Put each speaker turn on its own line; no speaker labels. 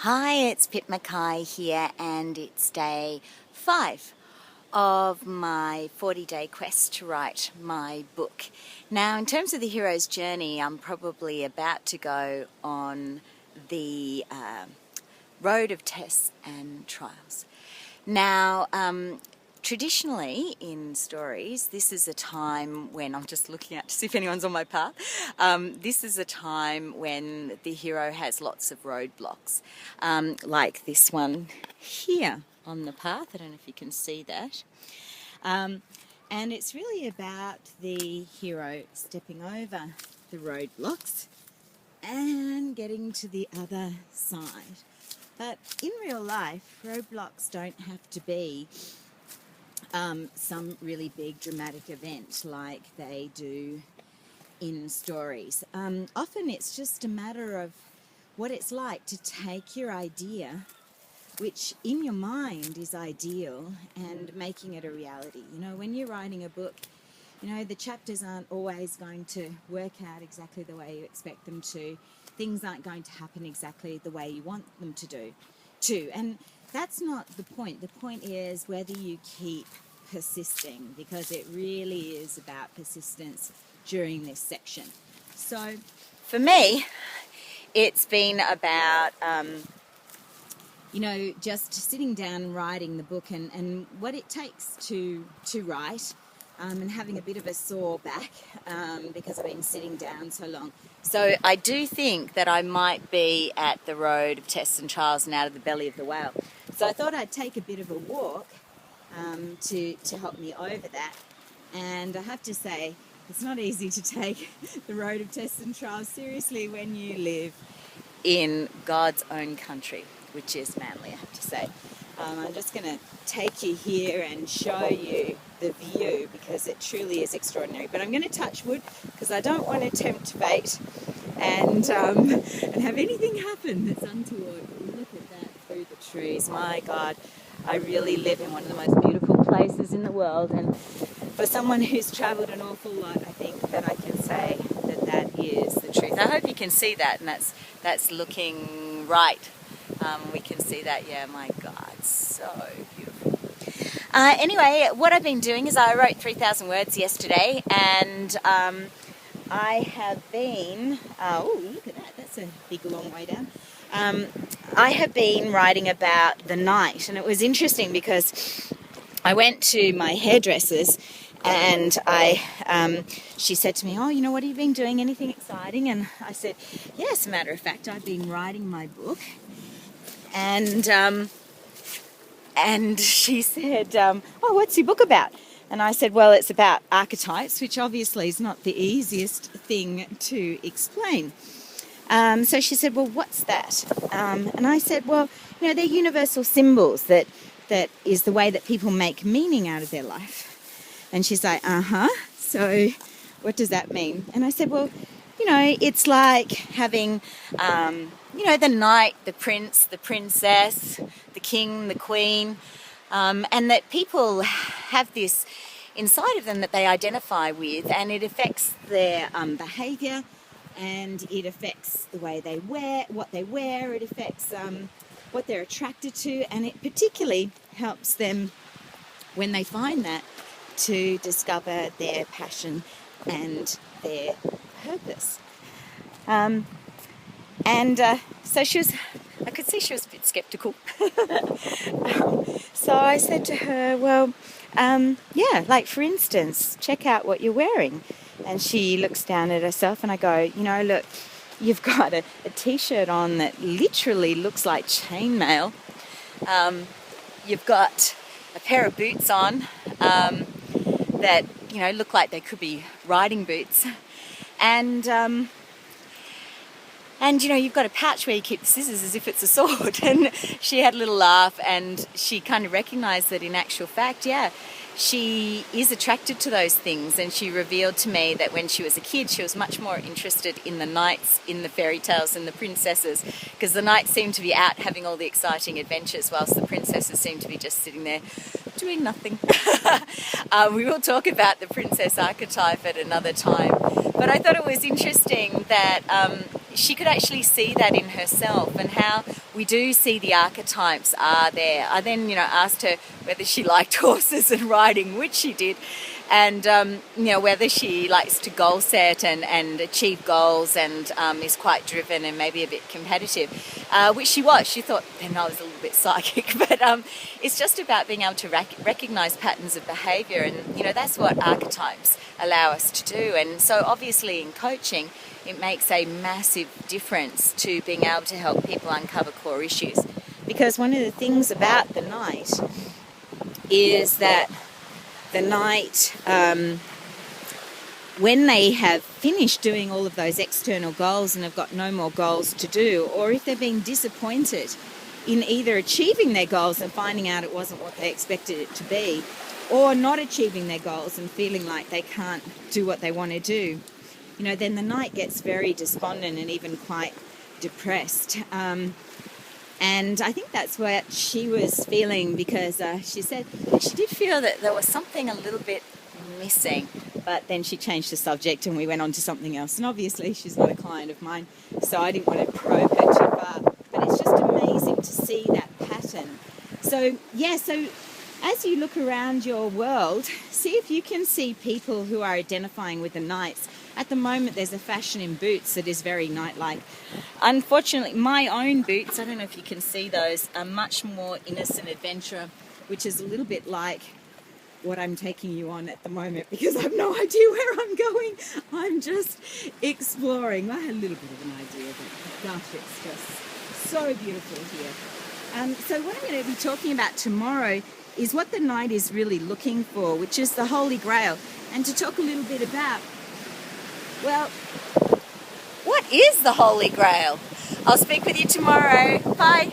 Hi, it's Pip Mackay here, and it's day 5 of my 40-day quest to write my book. Now, in terms of the hero's journey, I'm probably about to go on the road of tests and trials. Now, traditionally in stories, this is a time when, I'm just looking out to see if anyone's on my path, this is a time when the hero has lots of roadblocks, like this one here on the path. I don't know if you can see that. And it's really about the hero stepping over the roadblocks and getting to the other side. But in real life, roadblocks don't have to be some really big dramatic event like they do in stories. Often it's just a matter of what it's like to take your idea, which in your mind is ideal, and making it a reality. You know, when you're writing a book, you know, the chapters aren't always going to work out exactly the way you expect them to. Things aren't going to happen exactly the way you want them to do, too. And that's not the point. The point is whether you keep persisting, because it really is about persistence during this section. So for me, it's been about, just sitting down and writing the book and what it takes to write. And having a bit of a sore back because I've been sitting down so long. So I do think that I might be at the road of tests and trials and out of the belly of the whale. So I thought I'd take a bit of a walk to help me over that. And I have to say, it's not easy to take the road of tests and trials seriously when you live in God's own country, which is Manly, I have to say. I'm just going to take you here and show you the view, because it truly is extraordinary. But I'm going to touch wood because I don't want to tempt fate and have anything happen that's untoward. Look at that through the trees. My God, I really live in one of the most beautiful places in the world. And for someone who's travelled an awful lot, I think that I can say that that is the truth. I hope you can see that, and that's looking right. We can see that, yeah, my God, so beautiful. Anyway, what I've been doing is I wrote 3,000 words yesterday, and I have been, look at that, that's a big long way down. I have been writing about the night, and it was interesting because I went to my hairdresser's, and she said to me, oh, what have you been doing, anything exciting? And I said, yeah, as a matter of fact, I've been writing my book. And she said, oh, what's your book about? And I said, well, it's about archetypes, which obviously is not the easiest thing to explain. So she said, well, what's that? And I said, well, they're universal symbols that is the way that people make meaning out of their life. And she's like, so what does that mean? And I said, well, it's like having, the knight, the prince, the princess, the king, the queen, and that people have this inside of them that they identify with, and it affects their behaviour, and it affects the way they wear, what they wear, it affects what they're attracted to, and it particularly helps them, when they find that, to discover their passion and their purpose. So I could see she was a bit sceptical. So I said to her, well, like for instance, check out what you're wearing. And she looks down at herself, and I go, look, you've got a t-shirt on that literally looks like chainmail. You've got a pair of boots on that, look like they could be riding boots. And you've got a pouch where you keep the scissors as if it's a sword. And she had a little laugh, and she kind of recognised that in actual fact, yeah, she is attracted to those things. And she revealed to me that when she was a kid, she was much more interested in the knights in the fairy tales and the princesses, because the knights seemed to be out having all the exciting adventures, whilst the princesses seemed to be just sitting there doing nothing. We will talk about the princess archetype at another time. But I thought it was interesting that she could actually see that in herself, and how we do see the archetypes are there. I then, asked her whether she liked horses and riding, which she did, and whether she likes to goal set and achieve goals, and is quite driven and maybe a bit competitive, which she was. She thought then I was a little bit psychic, but it's just about being able to recognize patterns of behavior, and that's what archetypes allow us to do. And so obviously in coaching, it makes a massive difference to being able to help people uncover core issues, because one of the things about the Knight is that the Knight, when they have finished doing all of those external goals and have got no more goals to do, or if they're being disappointed in either achieving their goals and finding out it wasn't what they expected it to be, or not achieving their goals and feeling like they can't do what they want to do, then the Knight gets very despondent and even quite depressed. And I think that's what she was feeling, because she said she did feel that there was something a little bit missing, but then she changed the subject and we went on to something else. And obviously she's not a client of mine, so I didn't want to probe her too far. But it's just amazing to see that pattern. So as you look around your world, see if you can see people who are identifying with the Knights. At the moment, there's a fashion in boots that is very Knight-like. Unfortunately, my own boots, I don't know if you can see those, are much more innocent adventure, which is a little bit like what I'm taking you on at the moment, because I have no idea where I'm going. I'm just exploring. I had a little bit of an idea, but gosh, it's just so beautiful here. So what I'm going to be talking about tomorrow is what the Knight is really looking for, which is the Holy Grail. And to talk a little bit about, well, what is the Holy Grail? I'll speak with you tomorrow. Bye.